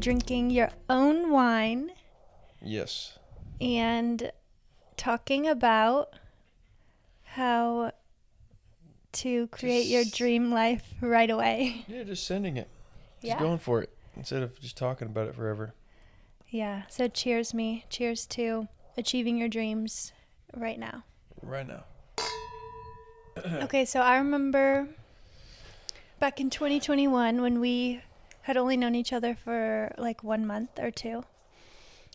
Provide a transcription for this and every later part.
drinking your own wine Yes. and talking about how to create your dream life right away. Yeah, just sending it. Just Yeah. going for it instead of just talking about it forever. Yeah. So cheers me. Cheers to achieving your dreams right now. Right now. Okay, so I remember back in 2021 when we had only known each other for like 1 month or two.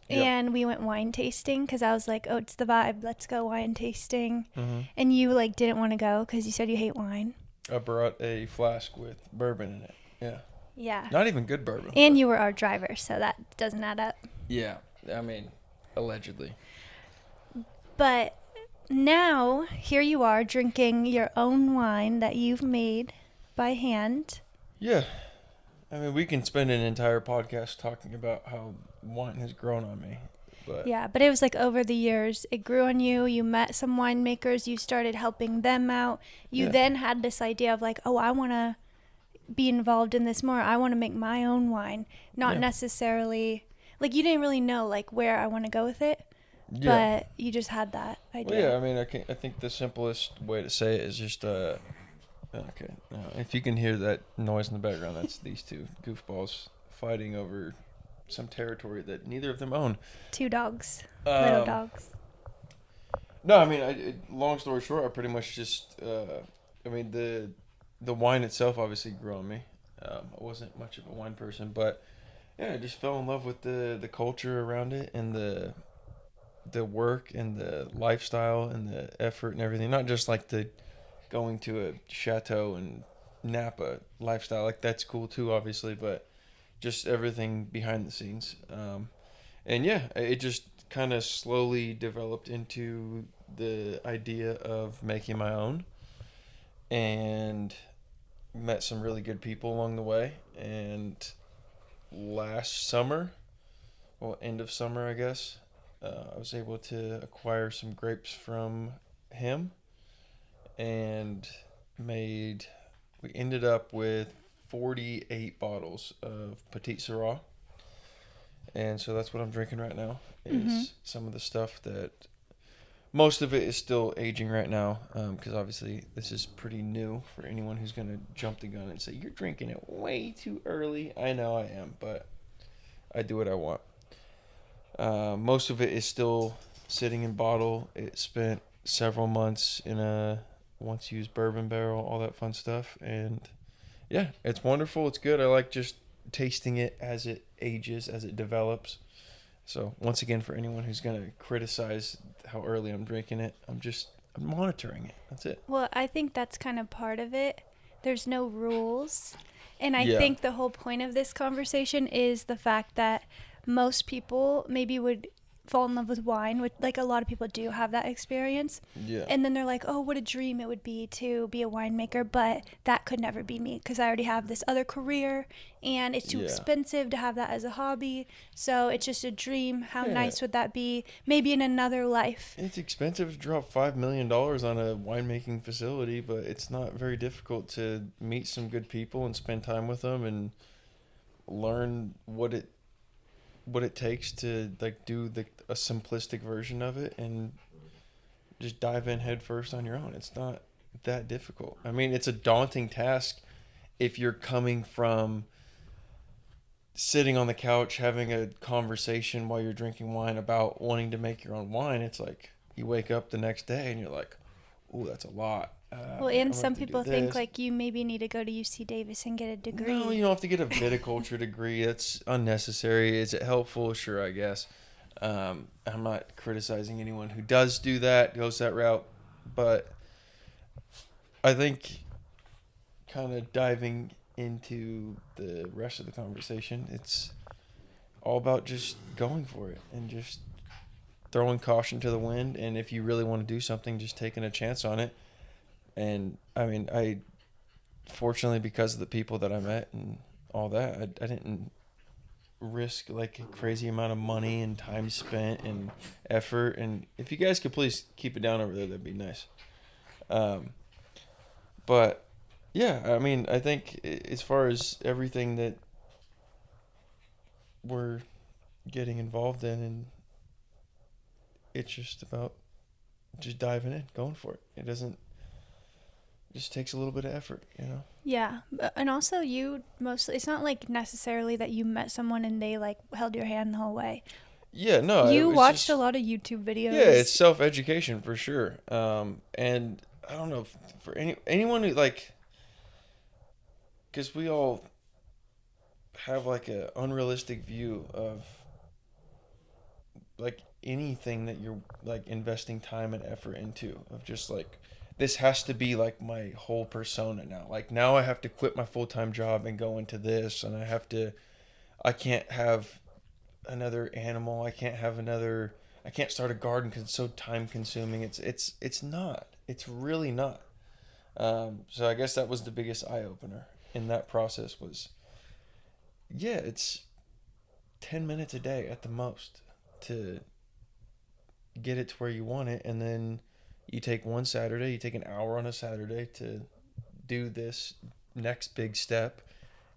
Yep. And we went wine tasting because I was like, oh, it's the vibe. Let's go wine tasting. Mm-hmm. And you like didn't want to go because you said you hate wine. I brought a flask with bourbon in it. Yeah. Yeah. Not even good bourbon. And but you were our driver, so that doesn't add up. Yeah. I mean, allegedly. But now, here you are drinking your own wine that you've made by hand. Yeah. I mean, we can spend an entire podcast talking about how wine has grown on me. But Yeah, but it was like over the years, it grew on you. You met some winemakers, you started helping them out. You then had this idea of like, oh, I want to be involved in this more. I want to make my own wine. Not necessarily, like you didn't really know like where I want to go with it. Yeah. But you just had that idea. Well, yeah, I mean, I think the simplest way to say it is just, okay. If you can hear that noise in the background, that's these two goofballs fighting over some territory that neither of them own. Two dogs. Little dogs. No, I mean, long story short, I pretty much just, I mean, the wine itself obviously grew on me. I wasn't much of a wine person, but yeah, I just fell in love with the culture around it and the work and the lifestyle and the effort and everything. Not just like the going to a chateau and Napa lifestyle. Like that's cool too, obviously, but just everything behind the scenes. And yeah, it just kind of slowly developed into the idea of making my own, and met some really good people along the way. And last summer, well, end of summer, I guess, I was able to acquire some grapes from him, and we ended up with 48 bottles of Petit Syrah. And so that's what I'm drinking right now is some of the stuff that most of it is still aging right now, because obviously this is pretty new for anyone who's going to jump the gun and say, you're drinking it way too early. I know I am, but I do what I want. Most of it is still sitting in bottle. It spent several months in a once-used bourbon barrel, all that fun stuff. And yeah, it's wonderful. It's good. I like just tasting it as it ages, as it develops. So once again, for anyone who's going to criticize how early I'm drinking it, I'm monitoring it. That's it. Well, I think that's kind of part of it. There's no rules. And I Yeah. think the whole point of this conversation is the fact that most people maybe would fall in love with wine, which like a lot of people do have that experience. Yeah. And then they're like, oh, what a dream it would be to be a winemaker, but that could never be me because I already have this other career and it's too expensive to have that as a hobby. So it's just a dream. How nice would that be? Maybe in another life. It's expensive to drop $5 million on a winemaking facility, but it's not very difficult to meet some good people and spend time with them and learn what it takes to like do a simplistic version of it and just dive in head first on your own. It's not that difficult. I mean, it's a daunting task if you're coming from sitting on the couch having a conversation while you're drinking wine about wanting to make your own wine. It's like you wake up the next day and you're like, "Ooh, that's a lot." Well, and some people think like you maybe need to go to UC Davis and get a degree. No, you don't have to get a viticulture degree. That's unnecessary. Is it helpful? Sure, I guess. I'm not criticizing anyone who does do that, goes that route, but I think kind of diving into the rest of the conversation, it's all about just going for it and just throwing caution to the wind. And if you really want to do something, just taking a chance on it. And I mean, fortunately, because of the people that I met and all that, I didn't risk like a crazy amount of money and time spent and effort. And if you guys could please keep it down over there, that'd be nice. But yeah, I mean, I think as far as everything that we're getting involved in, and it's just about just diving in, going for it. It doesn't, it just takes a little bit of effort, you know? Yeah. And also you mostly, it's not like necessarily that you met someone and they like held your hand the whole way. Yeah, no, it You was watched a just, lot of YouTube yeah, it's videos. self-education for sure. And I don't know, for anyone who, like, because we all have like a unrealistic view of like anything that you're like investing time and effort into, of just like, this has to be like my whole persona now. Like now I have to quit my full-time job and go into this, and I can't have another animal. I can't have another. I can't start a garden because it's so time consuming. It's not. It's really not. So I guess that was the biggest eye opener in that process was, yeah, it's 10 minutes a day at the most to get it to where you want it, and then you take one Saturday, you take an hour on a Saturday to do this next big step,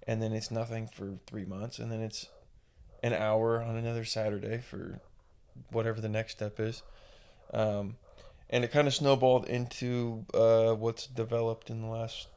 and then it's nothing for 3 months, and then it's an hour on another Saturday for whatever the next step is. Um, and it kind of snowballed into what's developed in the last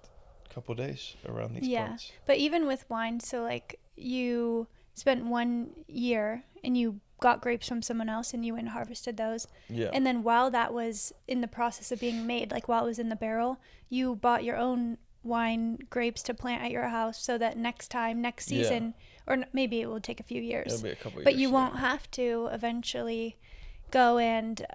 couple of days around these Yeah. plants. But even with wine, so like you spent 1 year and you got grapes from someone else and you went and harvested those. Yeah. And then while that was in the process of being made, like while it was in the barrel, you bought your own wine grapes to plant at your house so that next time, next Yeah. season, or maybe it will take a few It'll years, be a couple of but years. you Yeah. won't have to eventually go and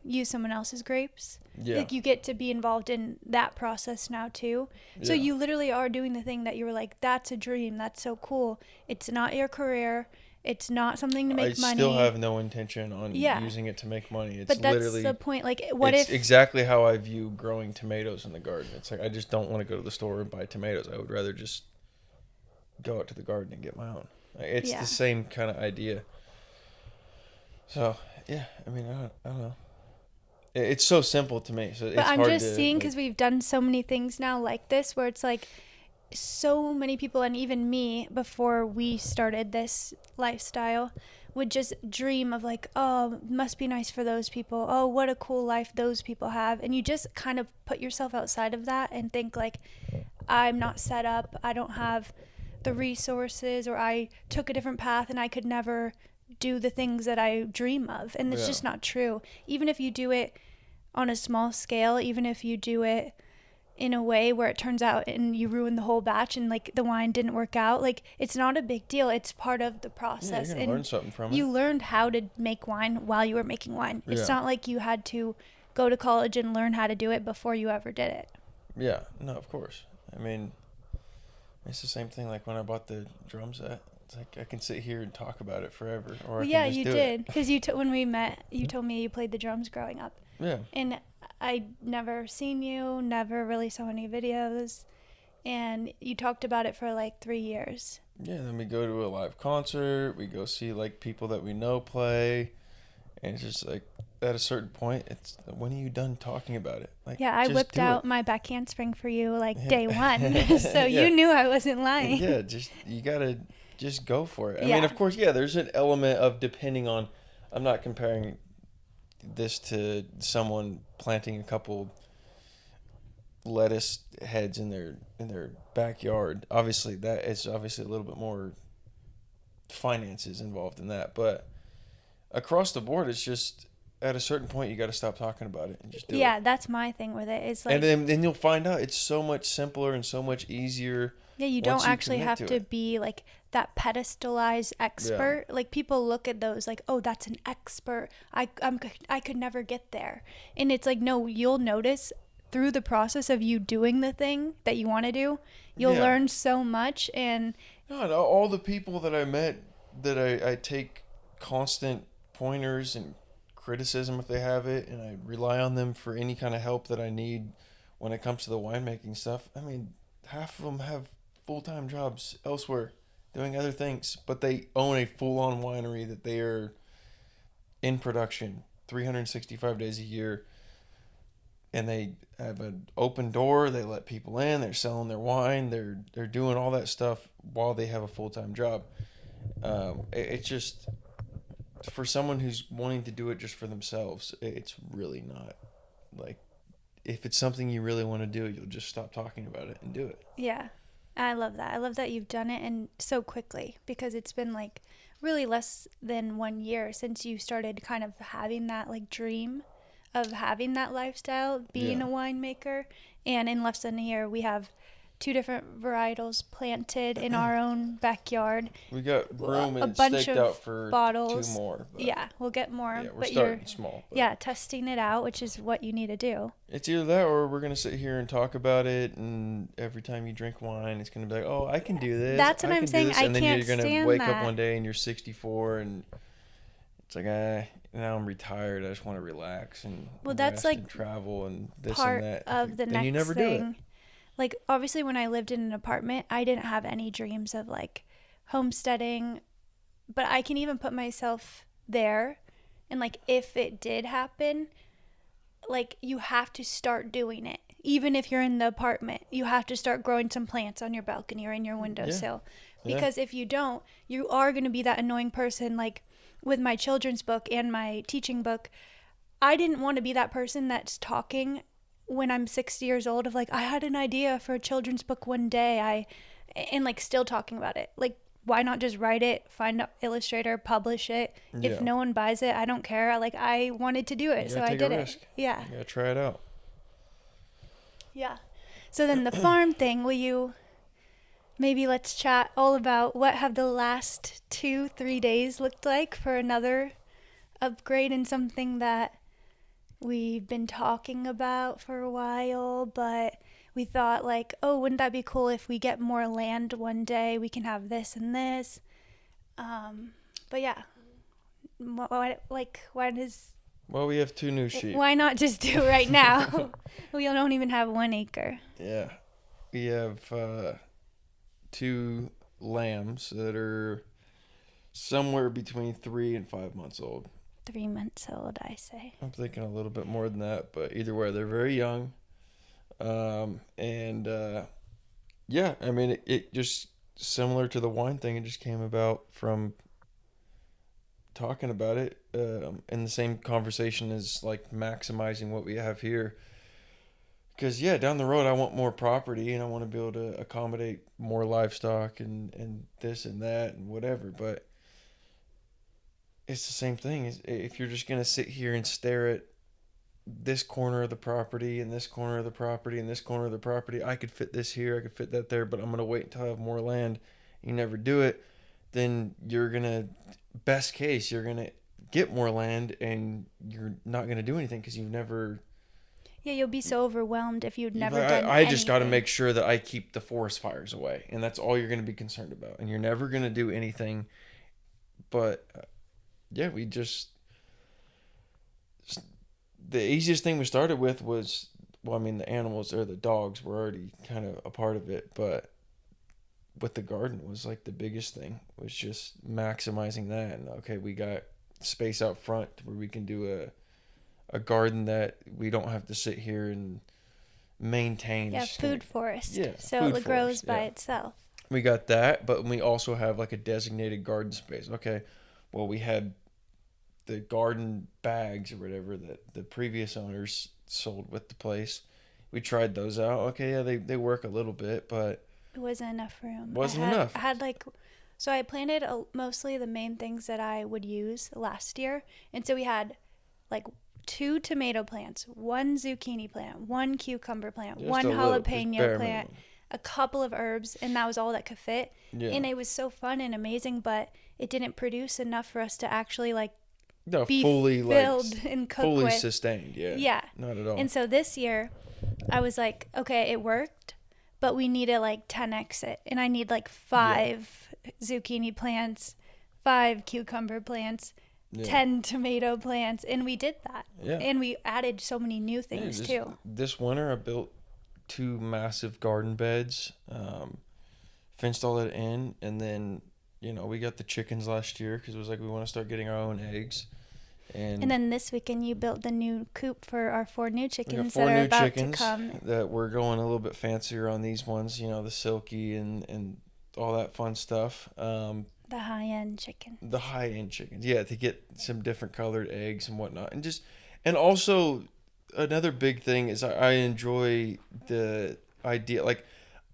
use someone else's grapes. Yeah. Like you get to be involved in that process now too. So Yeah. you literally are doing the thing that you were like, that's a dream. That's so cool. It's not your career. It's not something to I make money. still have no intention on Yeah. using it to make money. It's But that's literally the point. Like, what it's if? exactly how I view growing tomatoes in the garden. It's like I just don't want to go to the store and buy tomatoes. I would rather just go out to the garden and get my own. Like, it's Yeah. the same kind of idea. So yeah, I mean, I don't know. It's so simple to me, so But it's I'm hard just to seeing like. because we've done so many things now like this, where it's like so many people, and even me before we started this lifestyle, would just dream of like, oh, it must be nice for those people. Oh, what a cool life those people have. And you just kind of put yourself outside of that and think like, I'm not set up. I don't have the resources, or I took a different path and I could never do the things that I dream of. And it's Yeah. just not true. Even if you do it on a small scale, even if you do it in a way where it turns out and you ruin the whole batch and like the wine didn't work out, like it's not a big deal. It's part of the Yeah, process. you're gonna And learn something from it. you learned how to make wine while you were making wine. It's Yeah. not like you had to go to college and learn how to do it before you ever did it. Yeah. No, of course. I mean, it's the same thing like when I bought the drum set. It's like I can sit here and talk about it forever, or Well, I yeah, can just you do did, it. because when we met, you told me you played the drums growing up, Yeah. and I never seen you, never really saw any videos, and you talked about it for like 3 years. Yeah, then we go to a live concert. We go see like people that we know play, and it's just like at a certain point, it's when are you done talking about it? Like, Yeah, I just whipped do out it. my back handspring for you like Yeah. day one, so Yeah. you knew I wasn't lying. Yeah, just you gotta just go for it. I Yeah. mean, of course, yeah. There's an element of depending on. I'm not comparing this to someone planting a couple lettuce heads in their backyard. Obviously, that is obviously a little bit more finances involved in that, but across the board, it's just at a certain point you got to stop talking about it and just do Yeah, it. that's my thing with it. It's And like, then you'll find out it's so much simpler and so much easier yeah, you once don't you actually commit have to to it. be like that pedestalized Yeah. expert. Like people look at those like, oh, that's an expert. I could never get there. And it's like, no, you'll notice through the process of you doing the thing that you want to do, you'll Yeah. learn so much. And No, and all the people that I met that I take constant pointers and criticism if they have it, and I rely on them for any kind of help that I need when it comes to the winemaking stuff. I mean, half of them have full-time jobs elsewhere doing other things, but they own a full-on winery that they are in production 365 days a year, and they have an open door. They let people in. They're selling their wine. They're doing all that stuff while they have a full-time job. It's just for someone who's wanting to do it just for themselves. It's really not like if it's something you really want to do, you'll just stop talking about it and do it. Yeah. I love that. I love that you've done it and so quickly because it's been like really less than 1 year since you started kind of having that like dream of having that lifestyle, Yeah. being a winemaker. And in less than a year, we have two different varietals planted in our own backyard, We got room a and bunch staked out of for two bottles. more, but Yeah, we'll get more, yeah, we're but you're, starting small. But yeah, testing it out, which is what you need to do. it's either that or we're gonna sit here and talk about it, and every time you drink wine, it's gonna be like, oh, I can do this, That's what I I'm can do saying. this, I and then can't you're gonna stand wake up that. one day and you're 64, and it's like, now I'm retired. I just want to relax and Well, that's rest like and travel and this and part that. of the Then you next never do it. thing. Like, obviously, when I lived in an apartment, I didn't have any dreams of like homesteading, but I can even put myself there. And like, if it did happen, like, you have to start doing it. Even if you're in the apartment, you have to start growing some plants on your balcony or in your Yeah, windowsill. yeah, Because if you don't, you are going to be that annoying person. Like, with my children's book and my teaching book, I didn't want to be that person that's talking when I'm 60 years old of like, I had an idea for a children's book one day. And like still talking about it. Like, why not just write it, find an illustrator, publish it? If yeah. no one buys it, I don't care. Like, I wanted to do You it, so gotta I take a did it. risk. Yeah. You gotta try it out. Yeah. So then the farm thing, will you maybe let's chat all about what have the last 2-3 days looked like for another upgrade in something that we've been talking about for a while, but we thought like, oh, wouldn't that be cool if we get more land one day? We can have this and this. But yeah, Well, we have two new sheep. why not just do it right now? We don't even have 1 acre. Yeah, we have two lambs that are somewhere between 3 and 5 months old. 3 months old, I say. I'm thinking a little bit more than that, but either way, they're very young. And yeah, I mean, it just similar to the wine thing. It just came about from talking about it in the same conversation as like maximizing what we have here. Because yeah, down the road, I want more property and I want to be able to accommodate more livestock and this and that and whatever. But it's the same thing. If you're just gonna sit here and stare at this corner of the property and this corner of the property and this corner of the property, I could fit this here, I could fit that there, but I'm gonna wait until I have more land. You never do it, then you're gonna, best case, you're gonna get more land and you're not gonna do anything because you've never. Yeah, you'll be so overwhelmed if you'd never Like, done I just got to anything. make sure that I keep the forest fires away, and that's all you're going to be concerned about. And you're never going to do anything. But yeah, we just the easiest thing we started with was, well, I mean, the animals or the dogs were already kind of a part of it, but with the garden was like the biggest thing was just maximizing that. And okay, we got space out front where we can do a garden that we don't have to sit here and maintain. Yeah, It's just gonna, food forest. yeah, So food it grows forest. by Yeah, itself. we got that, but we also have like a designated garden space. Okay, well, we had the garden bags or whatever that the previous owners sold with the place. We tried those out. Okay, yeah, they work a little bit, but It wasn't enough room. wasn't enough. I had like, so I planted mostly the main things that I would use last year. And so we had like 2 tomato plants, 1 zucchini plant, 1 cucumber plant, Just one a little, just jalapeno bare plant, minimum. a couple of herbs, and that was all that could fit. Yeah. And it was so fun and amazing, but it didn't produce enough for us to actually like No, be fully filled like and cook fully with. sustained. Yeah. Yeah. Not at all. And so this year, I was like, okay, it worked, but we need to like 10x it. And I need like 5 zucchini plants, 5 cucumber plants, Yeah. 10 tomato plants. And we did that. Yeah. And we added so many new things too. This winter, I built 2 massive garden beds, fenced all that in, and then we got the chickens last year because it was like we want to start getting our own eggs, and And then this weekend, you built the new coop for our 4 new we got chickens 4 that are new about chickens to come. that we're going a little bit fancier on these ones. The silky and all that fun stuff. The high-end chicken. The high end chickens. Yeah, to get some different colored eggs and whatnot, and also another big thing is I enjoy the idea. Like,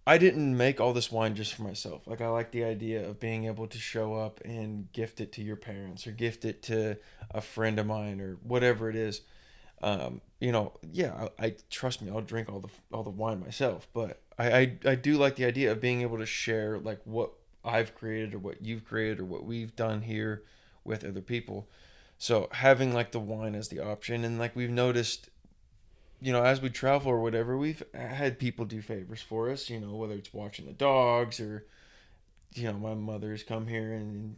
I didn't make all this wine just for myself. Like, I like the idea of being able to show up and gift it to your parents or gift it to a friend of mine or whatever it is. Yeah, I trust me, I'll drink all the wine myself, but I do like the idea of being able to share like what I've created or what you've created or what we've done here with other people. So having like the wine as the option, and like we've noticed, as we travel or whatever, we've had people do favors for us, whether it's watching the dogs or, my mother's come here and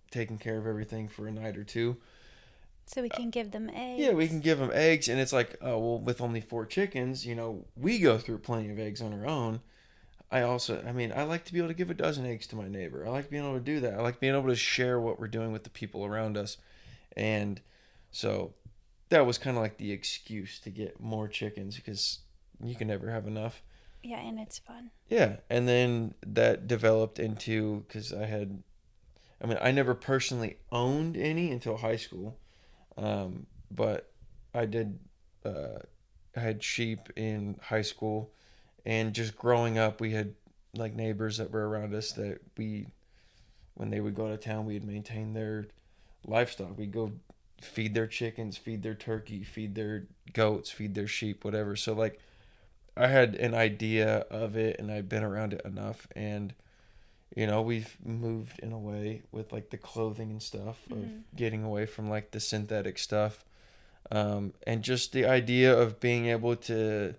taking care of everything for a night or two. So we can give them eggs. Yeah, we can give them eggs, and it's like, oh, well, with only 4 chickens, we go through plenty of eggs on our own. I like to be able to give a dozen eggs to my neighbor. I like being able to do that. I like being able to share what we're doing with the people around us. And so that was kind of like the excuse to get more chickens because you can never have enough. Yeah, and it's fun. Yeah, and then that developed into, because I never personally owned any until high school. But I did. I had sheep in high school, and just growing up, we had like neighbors that were around us that when they would go to town, we'd maintain their livestock. We'd go feed their chickens, feed their turkey, feed their goats, feed their sheep, whatever. So like, I had an idea of it, and I'd been around it enough, and we've moved in a way with like the clothing and stuff of getting away from like the synthetic stuff. And just the idea of being able to,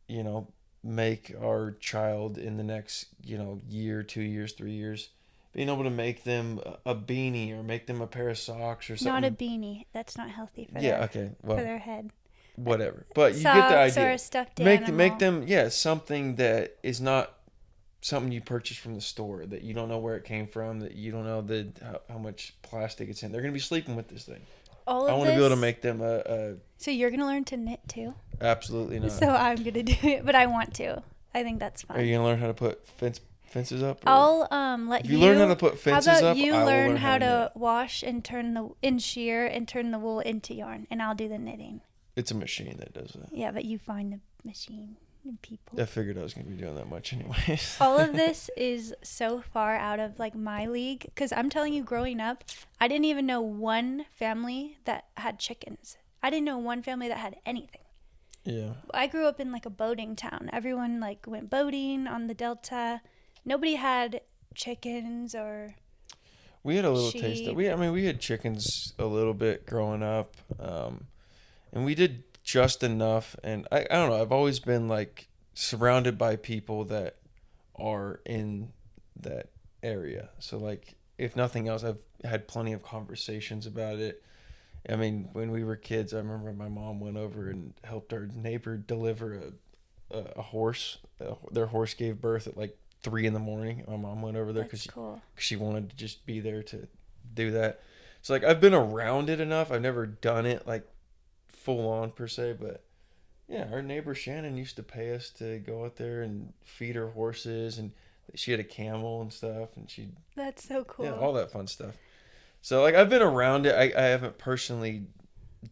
you know, make our child in the next, year, 2 years, 3 years, being able to make them a beanie or make them a pair of socks or something. Not a beanie. That's not healthy for well, for their head. whatever. But you Socks get the idea. Or a stuffed make animal. make them something that is not something you purchase from the store that you don't know where it came from, that you don't know how much plastic it's in. They're gonna be sleeping with this thing. I want to be able to make them a. So you're gonna learn to knit too? Absolutely not. So I'm gonna do it, but I want to. I think that's fun. Are you gonna learn how to put fences up? I'll let you. If you learn how to put fences up, how about you I will learn how to knit. wash and shear and turn the wool into yarn, and I'll do the knitting. It's a machine that does that. Yeah, but you find the machine and people. I figured I was gonna be doing that much anyways. All of this is so far out of like my league, because I'm telling you, growing up, I didn't even know one family that had chickens. I didn't know one family that had anything. Yeah. I grew up in like a boating town. Everyone like went boating on the Delta. Nobody had chickens or. We had a little sheep. taste of we had chickens a little bit growing up, and we did just enough. And I don't know. I've always been like surrounded by people that are in that area. So like, if nothing else, I've had plenty of conversations about it. I mean, when we were kids, I remember my mom went over and helped our neighbor deliver a horse. Their horse gave birth at like 3 a.m. My mom went over there because she wanted to just be there to do that. So like, I've been around it enough. I've never done it like full on per se, but yeah, our neighbor Shannon used to pay us to go out there and feed her horses, and she had a camel and stuff, and That's so cool. Yeah, all that fun stuff. So like, I've been around it. I haven't personally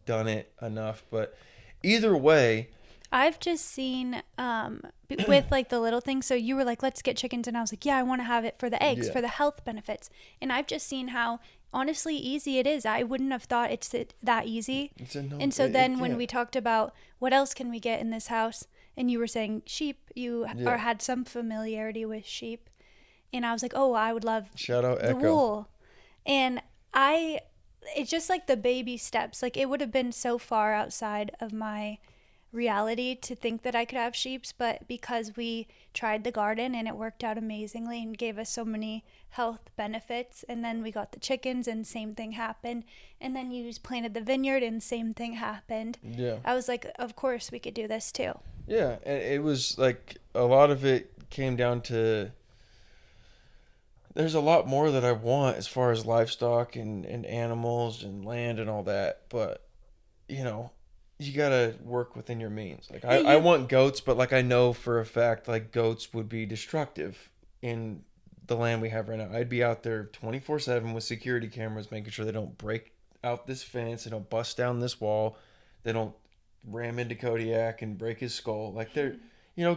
done it enough, but either way, I've just seen with like the little things. So you were like, let's get chickens, and I was like, yeah, I want to have it for the eggs, for the health benefits. And I've just seen how honestly easy it is. I wouldn't have thought it's that easy. And so then when we talked about what else can we get in this house, and you were saying sheep, you had some familiarity with sheep, and I was like, oh, I would love shout out the Echo. wool. And it's just like the baby steps. Like, it would have been so far outside of my reality to think that I could have sheeps, but because we tried the garden and it worked out amazingly and gave us so many health benefits, and then we got the chickens and same thing happened, and then you just planted the vineyard and same thing happened. Yeah. I was like, of course we could do this too. Yeah, and it was like a lot of it came down to there's a lot more that I want as far as livestock and animals and land and all that, but you gotta work within your means. Like, I want goats, but like, I know for a fact like goats would be destructive in the land we have right now. I'd be out there 24/7 with security cameras, making sure they don't break out this fence, they don't bust down this wall, they don't ram into Kodiak and break his skull. Like they're,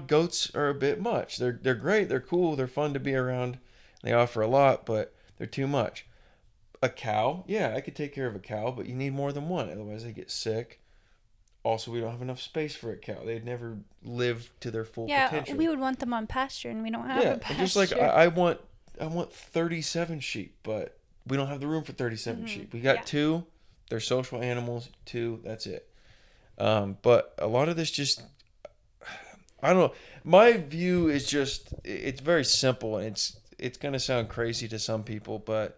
goats are a bit much. They're great, they're cool, they're fun to be around. They offer a lot, but they're too much. A cow, yeah, I could take care of a cow, but you need more than one, otherwise they get sick. Also, we don't have enough space for a cow. They'd never live to their full Yeah, potential. we would want them on pasture, and we don't have Yeah, a pasture. and just like I want 37 sheep, but we don't have the room for 37 sheep. We got two. They're social animals. Two. That's it. But a lot of this just, I don't know. My view is just, it's very simple, and it's gonna sound crazy to some people, but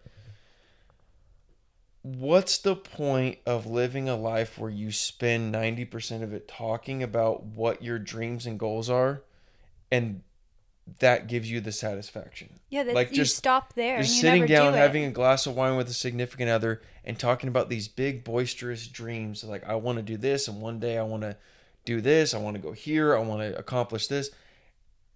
what's the point of living a life where you spend 90% of it talking about what your dreams and goals are, and that gives you the satisfaction? Yeah, that Like you stop there and just you sitting never down, do having it. a glass of wine with a significant other, and talking about these big boisterous dreams. Like, I want to do this, and one day I want to do this. I want to go here. I want to accomplish this,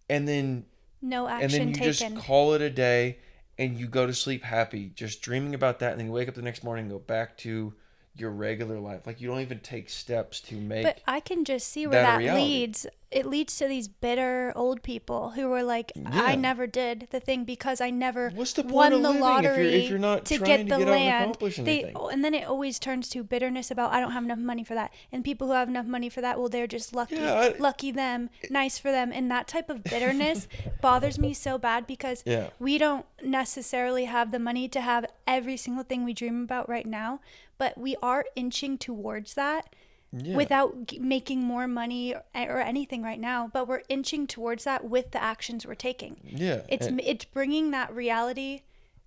and then No and then action you just taken. call it a day, and you go to sleep happy, just dreaming about that, and then you wake up the next morning and go back to your regular life. Like, you don't even take steps to make But I can just see where that a that reality. leads. It leads to these bitter old people who were like, I Yeah. never did the thing because I never What's the point of won the living if you're lottery not to trying get to the get out and land. accomplish anything? And then it always turns to bitterness about I don't have enough money for that. And people who have enough money for that, well, they're just lucky. Yeah, Lucky them, nice for them. And that type of bitterness bothers me so bad because yeah. we don't necessarily have the money to have every single thing we dream about right now, but we are inching towards that Yeah. without making more money or anything right now, but we're inching towards that with the actions we're taking. Yeah. It's bringing that reality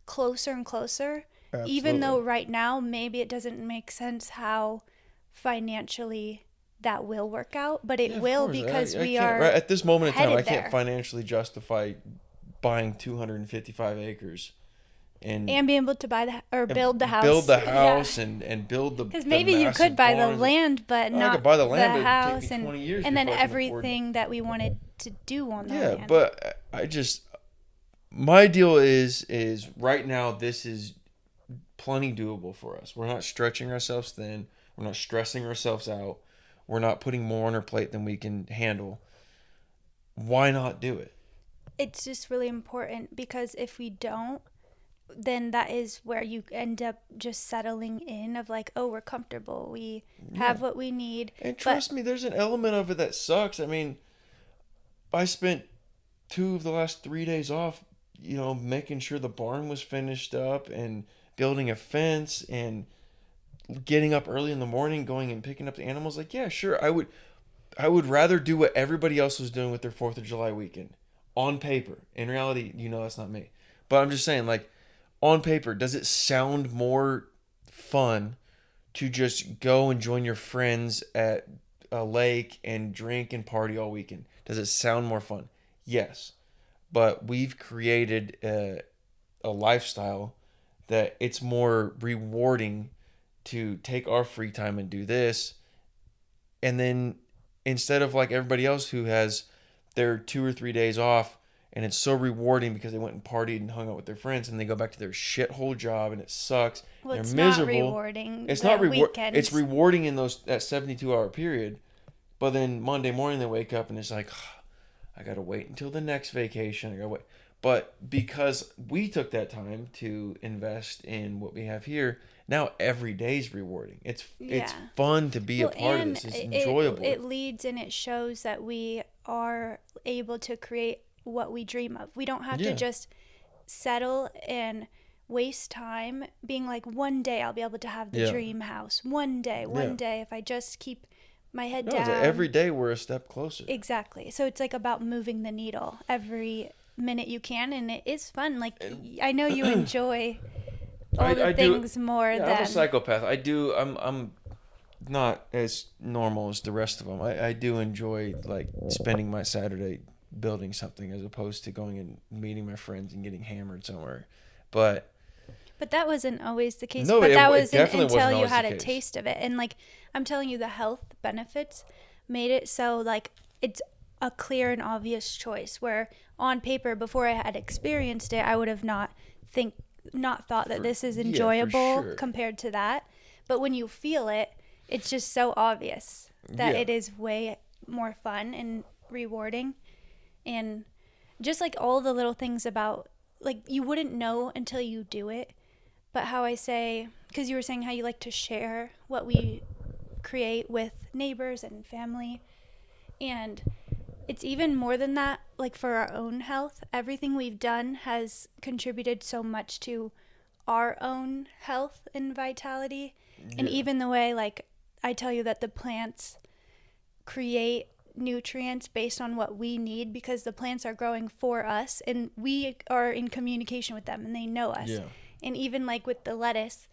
closer and closer, even though Absolutely. right now maybe it doesn't make sense how financially that will work out, but it Yeah, of will course. because I we can't, are right at this moment in time, I headed can't there financially justify buying 255 acres and, and being able to buy the or build the build house. the Yeah. house and build Because the maybe you could massive buy the barns. land, but I not could buy the land, the but it'd take me house, 20 years and then before I can afford. everything that we wanted to do on the Yeah, land. but I just, my deal is right now this is plenty doable for us. We're not stretching ourselves thin. We're not stressing ourselves out. We're not putting more on our plate than we can handle. Why not do it? It's just really important because if we don't, then that is where you end up just settling in of like, oh, we're comfortable. We Yeah. have what we need. And But trust me, there's an element of it that sucks. I mean, I spent 2 of the last 3 days off, making sure the barn was finished up and building a fence and getting up early in the morning, going and picking up the animals. Like, yeah, sure, I would rather do what everybody else was doing with their 4th of July weekend on paper. In reality, that's not me. But I'm just saying, like, on paper, does it sound more fun to just go and join your friends at a lake and drink and party all weekend? Does it sound more fun? Yes. But we've created a lifestyle that it's more rewarding to take our free time and do this. And then instead of like everybody else who has their 2 or 3 days off, and it's so rewarding because they went and partied and hung out with their friends, and they go back to their shithole job and it sucks. well, They're it's not miserable. rewarding. It's The not weekends. It's rewarding in that 72-hour period, but then Monday morning they wake up and it's like, I gotta wait until the next vacation. I gotta wait. But because we took that time to invest in what we have here, now every day is rewarding. It's Yeah. fun to be a Well, part of and this. It's enjoyable. it leads and it shows that we are able to create what we dream of. We don't have to Yeah. just settle and waste time being like, one day I'll be able to have the Yeah. dream house. One Yeah. day, if I just keep my head No, it's down. like every day we're a step closer. Exactly. So it's like about moving the needle every minute you can, and it is fun. Like, And I know you enjoy all the I do. things more Yeah, than. I'm a psychopath. I do. I'm not as normal as the rest of them. I do enjoy like spending my Saturday building something as opposed to going and meeting my friends and getting hammered somewhere. But But that wasn't always the case. no, But that it wasn't definitely until wasn't you always had the a case. taste of it. And like I'm telling you, the health benefits made it so like it's a clear and obvious choice, where on paper, before I had experienced it, I would have not thought that this is For enjoyable sure. compared to that. But when you feel it, it's just so obvious that Yeah. it is way more fun and rewarding. And just like all the little things about, like, you wouldn't know until you do it. But how I say, because you were saying how you like to share what we create with neighbors and family. And it's even more than that, like for our own health. Everything we've done has contributed so much to our own health and vitality. And Yeah. even the way, like, I tell you that the plants create nutrients based on what we need, because the plants are growing for us and we are in communication with them and they know us. Yeah. And even like with the lettuce,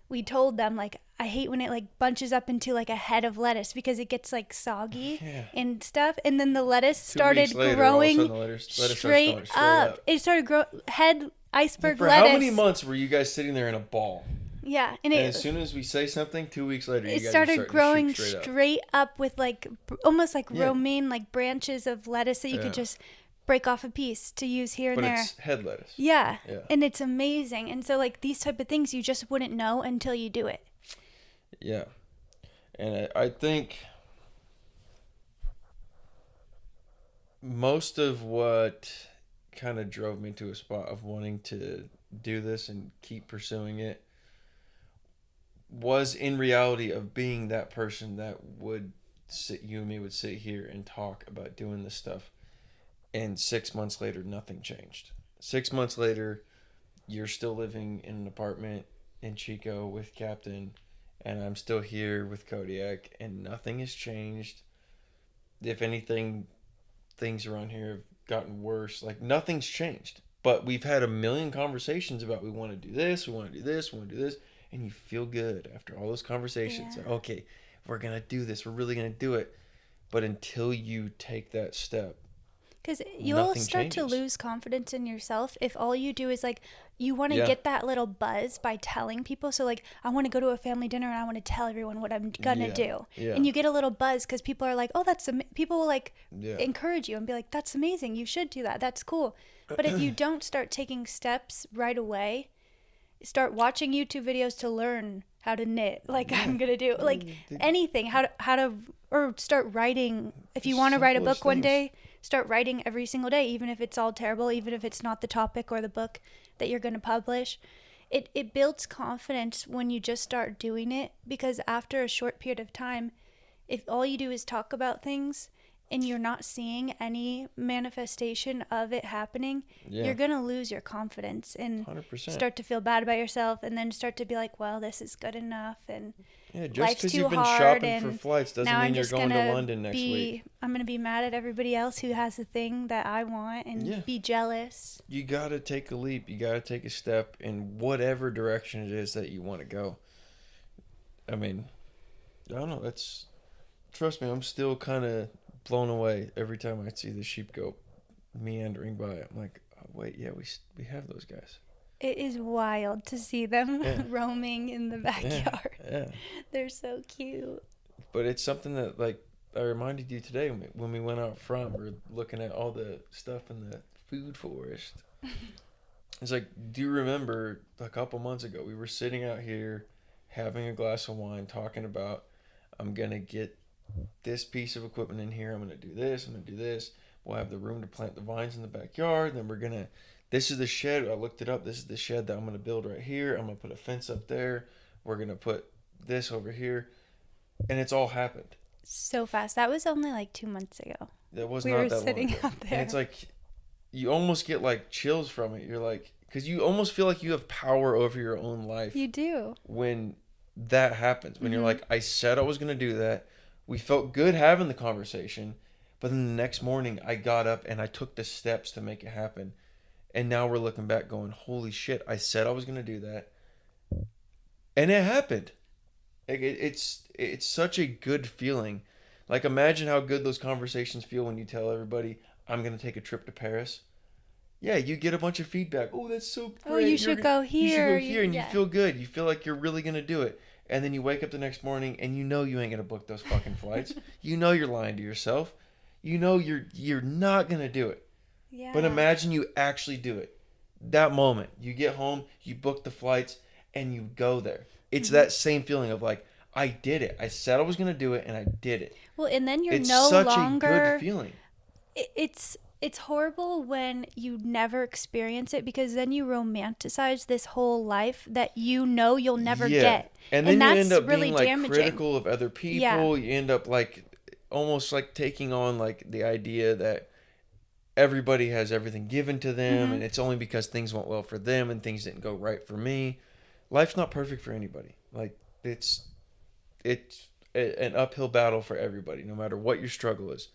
we told them, like, I hate when it like bunches up into like a head of lettuce because it gets like soggy and stuff. And then the lettuce 2 weeks started later, all of a growing sudden the lettuce starts straight going straight up. up. It started head iceberg For lettuce. how many months were you guys sitting there in a ball? Yeah, And as soon as we say something, 2 weeks later, you it guys started are growing to shoot straight up with like almost like Yeah. romaine, like branches of lettuce that you could just break off a piece to use here and But there. it's head lettuce. Yeah. Yeah. And it's amazing. And so like these type of things you just wouldn't know until you do it. Yeah. And I think most of what kind of drove me to a spot of wanting to do this and keep pursuing it was in reality of being that person that would sit, you and me would sit here and talk about doing this stuff, and 6 months later nothing changed. 6 months later you're still living in an apartment in Chico with Captain, and I'm still here with Kodiak, and nothing has changed. If anything, things around here have gotten worse. Like, nothing's changed. But we've had a million conversations about we want to do this, we want to do this, we want to do this, and you feel good after all those conversations. Yeah. Like, okay, we're going to do this. We're really going to do it. But until you take that step, because you'll start to lose confidence in yourself if all you do is like, you want to get that little buzz by telling people. So like, I want to go to a family dinner and I want to tell everyone what I'm gonna do. Yeah. And you get a little buzz because people are like, oh, people will like encourage you and be like, that's amazing, you should do that, that's cool. But if you don't start taking steps right away, start watching YouTube videos to learn how to knit, like I'm gonna do, like anything, how to or start writing. If you want to write a book one day, start writing every single day, even if it's all terrible, even if it's not the topic or the book that you're going to publish. It builds confidence when you just start doing it, because after a short period of time, if all you do is talk about things and you're not seeing any manifestation of it happening, you're going to lose your confidence and 100%. start to feel bad about yourself, and then start to be like, well, this is good enough, and just because you've been shopping for flights doesn't mean you're going to London next week. I'm going to be mad at everybody else who has the thing that I want and be jealous. You got to take a leap. You got to take a step in whatever direction it is that you want to go. I mean, I don't know. Trust me, I'm still kind of blown away every time I see the sheep go meandering by. I'm like, oh, wait, yeah, we have those guys. It is wild to see them roaming in the backyard. Yeah. They're so cute. But it's something that, like, I reminded you today when we went out front. We were looking at all the stuff in the food forest. It's like, do you remember a couple months ago we were sitting out here having a glass of wine talking about, I'm going to get this piece of equipment in here. I'm going to do this. I'm going to do this. We'll have the room to plant the vines in the backyard. Then we're going to, this is the shed. I looked it up. This is the shed that I'm going to build right here. I'm going to put a fence up there. We're going to put this over here. And it's all happened. So fast. That was only like 2 months ago. That was not that long. We were sitting out there. And it's like, you almost get like chills from it. You're like, because you almost feel like you have power over your own life. You do. When that happens. When you're like, I said I was going to do that. We felt good having the conversation, but then the next morning I got up and I took the steps to make it happen. And now we're looking back going, holy shit, I said I was going to do that. And it happened. It's such a good feeling. Like, imagine how good those conversations feel when you tell everybody, I'm going to take a trip to Paris. Yeah, you get a bunch of feedback. Oh, that's so great. Oh, you should go here. You should go here, and you feel good. You feel like you're really going to do it. And then you wake up the next morning and you know you ain't going to book those fucking flights. You know you're lying to yourself. You know you're not gonna do it. Yeah. But imagine you actually do it. That moment, you get home, you book the flights, and you go there. It's that same feeling of like, I did it. I said I was gonna do it, and I did it. Well, and then you're It's no such a good longer feeling. it's horrible when you never experience it, because then you romanticize this whole life that you know you'll never get. And then you end that's up really being like damaging. critical of other Yeah. people. You end up like almost like taking on like the idea that everybody has everything given to them, and it's only because things went well for them and things didn't go right for me. Life's not perfect for anybody. Like it's an uphill battle for everybody, no matter what your struggle is.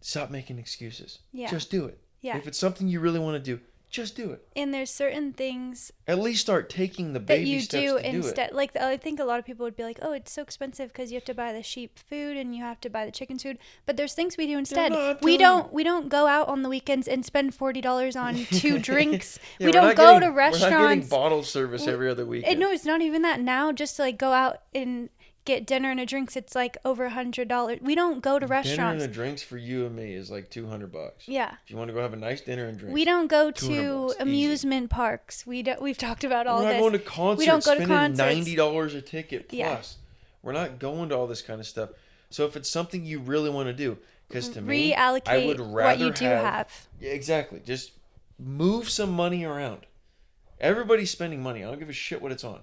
Stop making excuses. Yeah. Just do it. Yeah. If it's something you really want to do, just do it. And there's certain things At least start taking the that baby you steps do to do instead. it. Like, I think a lot of people would be like, "Oh, it's so expensive because you have to buy the sheep food and you have to buy the chicken food." But there's things we do instead. No, we don't go out on the weekends and spend $40 on 2 drinks. Yeah, we don't go to We're not getting restaurants. bottle service every other weekend. No, it's not even that. Now, just to like go out and get dinner and a drinks, it's like over $100. We don't go to restaurants. Dinner and the drinks for you and me is like $200. Yeah. If you want to go have a nice dinner and drinks, We don't go $200 to amusement parks. We've talked about all We're not this. going to concerts. We don't go to spending concerts. $90 a ticket plus. Yeah. We're not going to all this kind of stuff. So if it's something you really want to do, because to me, I reallocate would rather what you do have. Yeah, exactly. Just move some money around. Everybody's spending money. I don't give a shit what it's on.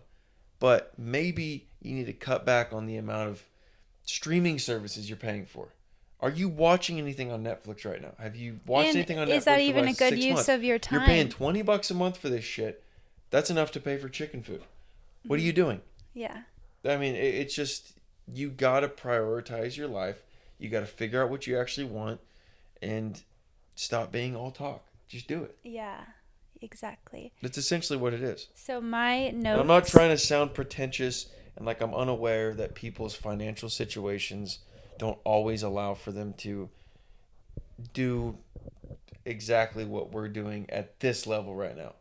But maybe you need to cut back on the amount of streaming services you're paying for. Are you watching anything on Netflix right now? Have you watched anything on Netflix? Is that for even the a last good 6 use months? of your time? You're paying $20 a month for this shit. That's enough to pay for chicken food. What are you doing? Yeah. I mean, it's just, you gotta prioritize your life. You gotta figure out what you actually want, and stop being all talk. Just do it. Yeah. Exactly. That's essentially what it is. So my notes. And I'm not trying to sound pretentious and like I'm unaware that people's financial situations don't always allow for them to do exactly what we're doing at this level right now.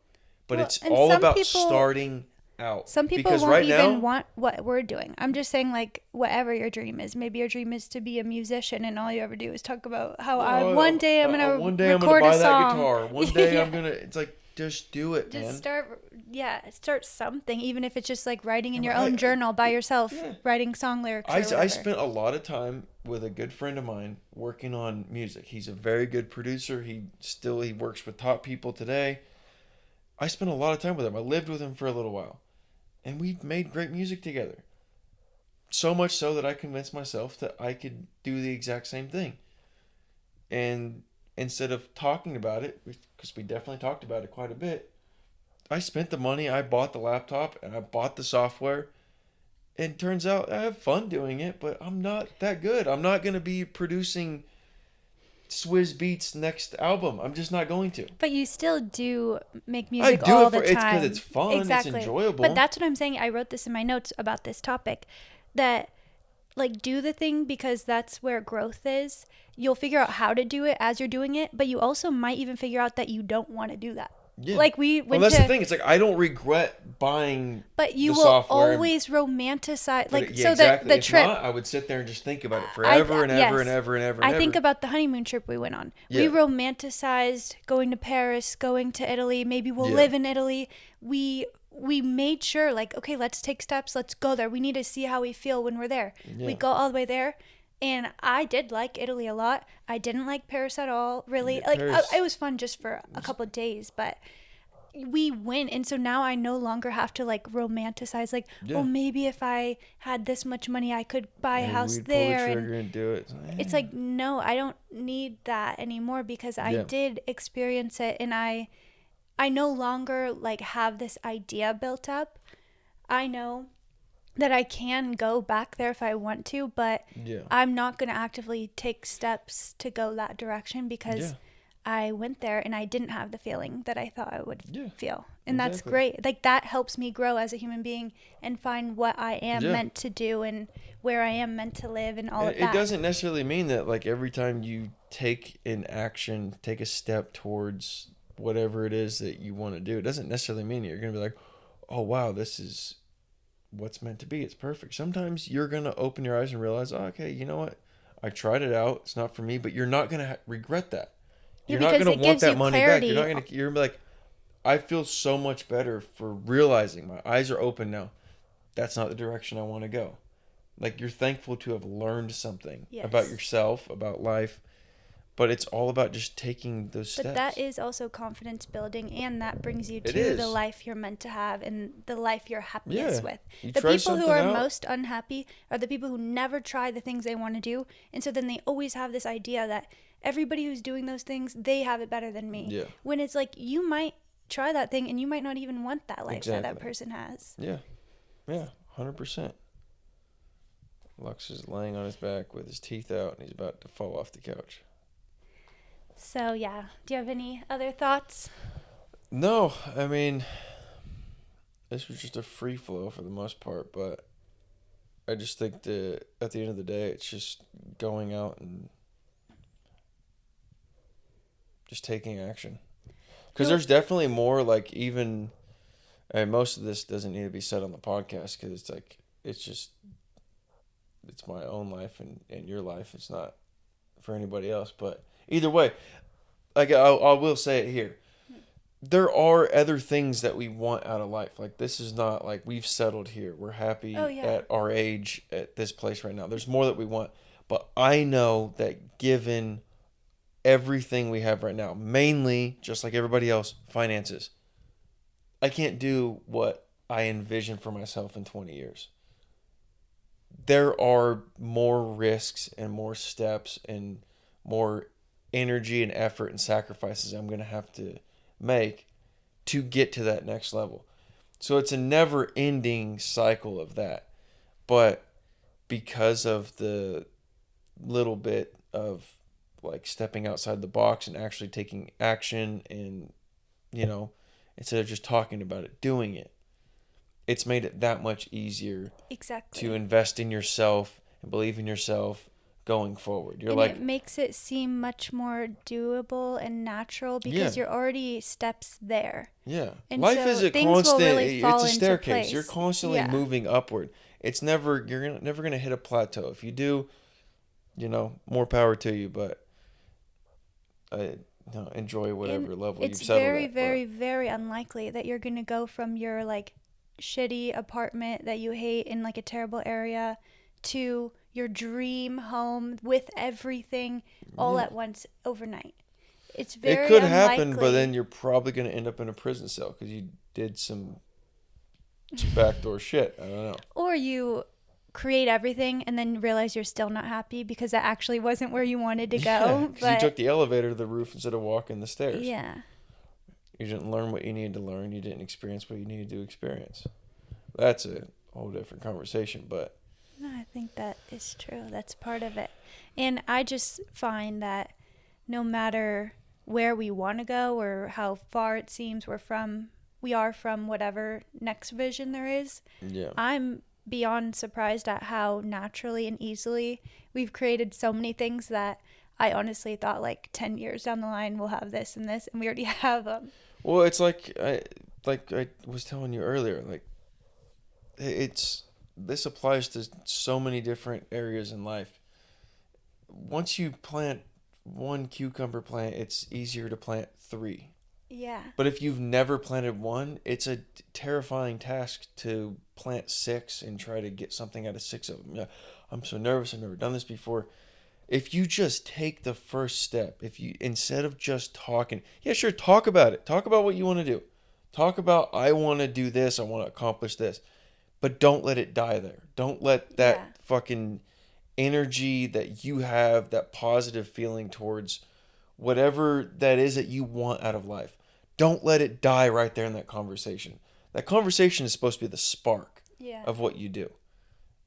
But it's all about starting out. Some people because won't right even now, want what we're doing. I'm just saying, like, whatever your dream is. Maybe your dream is to be a musician, and all you ever do is talk about how one day I'm gonna record a song. That guitar. One day Yeah. I'm gonna. It's like, just do it, man. Start something, even if it's just like writing in your own journal by yourself, writing song lyrics. I spent a lot of time with a good friend of mine working on music. He's a very good producer. He works with top people today. I spent a lot of time with him. I lived with him for a little while, and we made great music together. So much so that I convinced myself that I could do the exact same thing. And instead of talking about it, because we definitely talked about it quite a bit, I spent the money, I bought the laptop, and I bought the software. And turns out I have fun doing it, but I'm not that good. I'm not going to be producing Swizz Beats' next album. I'm just not going to. But you still do make music all the time. It's because it's fun. Exactly. It's enjoyable. But that's what I'm saying. I wrote this in my notes about this topic, that like, do the thing because that's where growth is. You'll figure out how to do it as you're doing it, but you also might even figure out that you don't want to do that. Yeah. Like that's the thing. It's like, I don't regret buying. But you the will software always romanticize, like, yeah, so exactly. the if trip. Not, I would sit there and just think about it forever and ever and ever and ever. I think about the honeymoon trip we went on. Yeah. We romanticized going to Paris, going to Italy. Maybe we'll live in Italy. We made sure, like, okay, let's take steps. Let's go there. We need to see how we feel when we're there. Yeah. We go all the way there. And I did like Italy a lot. I didn't like Paris at all, really. Yeah, like, it was fun just for a couple of days, but we went. And so now I no longer have to, like, romanticize, like, oh, maybe if I had this much money, I could buy a house there. Pull the trigger and do it. It's like, no, I don't need that anymore, because I did experience it, and I no longer, like, have this idea built up. I know that I can go back there if I want to, but I'm not going to actively take steps to go that direction, because I went there and I didn't have the feeling that I thought I would feel. And that's great. Like, that helps me grow as a human being and find what I am meant to do and where I am meant to live and all of that. It doesn't necessarily mean that, like, every time you take an action, take a step towards whatever it is that you want to do, it doesn't necessarily mean you're going to be like, oh, wow, this is what's meant to be. It's perfect. Sometimes you're going to open your eyes and realize, oh, okay, you know what? I tried it out. It's not for me, but you're not going to regret that. Yeah, You're not because going it to want gives that you money back. clarity. You're gonna be like, I feel so much better for realizing my eyes are open now. That's not the direction I want to go. Like, you're thankful to have learned something about Yes. yourself, about life, but it's all about just taking those steps. But that is also confidence building, and that brings you It to the is. life you're meant to have and the life you're happiest Yeah. with. You The try people who something are out. most unhappy are the people who never try the things they want to do, and so then they always have this idea that everybody who's doing those things, they have it better than me. Yeah. When it's like, you might try that thing and you might not even want that life that Exactly. person has. Yeah. Yeah. 100%. Lux is laying on his back with his teeth out, and he's about to fall off the couch. So yeah, do you have any other thoughts? No, I mean, this was just a free flow for the most part, but I just think that at the end of the day, it's just going out and just taking action. Because there's definitely more, like, even, and most of this doesn't need to be said on the podcast, because it's like, it's my own life and your life. It's not for anybody else. But either way, like, I will say it here. There are other things that we want out of life. Like, this is not like we've settled here. We're happy at our age at this place right now. There's more that we want. But I know that given everything we have right now, mainly, just like everybody else, finances, I can't do what I envision for myself in 20 years. There are more risks and more steps and more energy and effort and sacrifices I'm going to have to make to get to that next level. So it's a never ending cycle of that. But because of the little bit of, like, stepping outside the box and actually taking action and, instead of just talking about it, doing it, it's made it that much easier to invest in yourself and believe in yourself going forward. It makes it seem much more doable and natural because you're already steps there. Yeah. And life so is a things constant, will really fall it's a into staircase. place. You're constantly moving upward. It's never, never going to hit a plateau. If you do, more power to you, but enjoy whatever level you've settled at. It's very, very, very unlikely that you're going to go from your, like, shitty apartment that you hate in, like, a terrible area to your dream home with everything all at once overnight. It's very It could unlikely. happen, but then you're probably going to end up in a prison cell because you did some backdoor shit. I don't know. Or you create everything and then realize you're still not happy because that actually wasn't where you wanted to go. Because you took the elevator to the roof instead of walking the stairs. Yeah. You didn't learn what you needed to learn. You didn't experience what you needed to experience. That's a whole different conversation, but... No, I think that is true. That's part of it. And I just find that no matter where we want to go or how far it seems we are from whatever next vision there is, I'm beyond surprised at how naturally and easily we've created so many things that I honestly thought, like, 10 years down the line we'll have this and this, and we already have them. Well, it's like I was telling you earlier, like, this applies to so many different areas in life. Once you plant one cucumber plant, it's easier to plant 3. Yeah. But if you've never planted one, it's a terrifying task to plant 6 and try to get something out of 6 of them. Yeah, I'm so nervous. I've never done this before. If you just take the first step, instead of just talking, sure, talk about it. Talk about what you want to do. Talk about, I want to do this. I want to accomplish this. But don't let it die there. Don't let that fucking energy that you have, that positive feeling towards whatever that is that you want out of life, don't let it die right there in that conversation. That conversation is supposed to be the spark of what you do.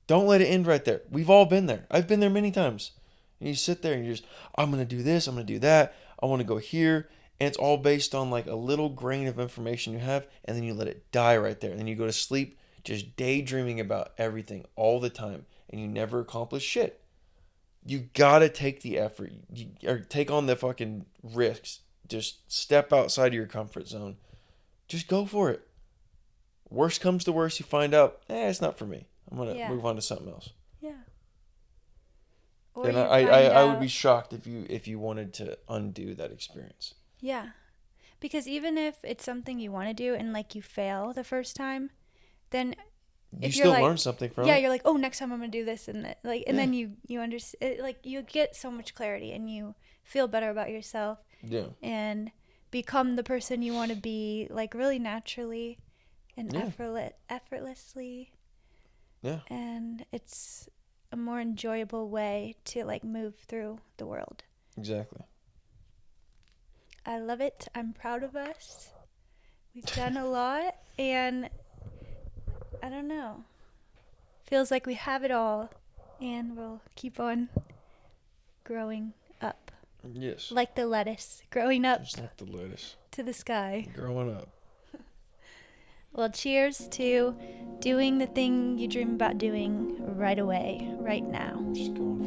Don't let it end right there. We've all been there. I've been there many times. And you sit there and you're just, I'm going to do this, I'm going to do that, I want to go here. And it's all based on, like, a little grain of information you have, and then you let it die right there. And then you go to sleep just daydreaming about everything all the time, and you never accomplish shit. You gotta take the effort, or take on the fucking risks. Just step outside of your comfort zone. Just go for it. Worst comes to worst, you find out, it's not for me. I'm gonna move on to something else. Yeah. Or And you find I would be out, shocked if you wanted to undo that experience. yeah. Because even if it's something you want to do and like you fail the first time, then You if you're still like, learn something from yeah, it. you're like, oh, next time I'm gonna do this and that, like, and Yeah. then you understand, like, you get so much clarity and you feel better about yourself Yeah. and become the person you want to be, like, really naturally and Yeah. effortlessly. Yeah. And it's a more enjoyable way to like move through the world. Exactly. I love it. I'm proud of us. We've done a lot, and I don't know. Feels like we have it all, and we'll keep on growing up. Yes. Like the lettuce, growing up Just like the lettuce. to the sky. Growing up. Well, cheers to doing the thing you dream about doing right away, right now. Just going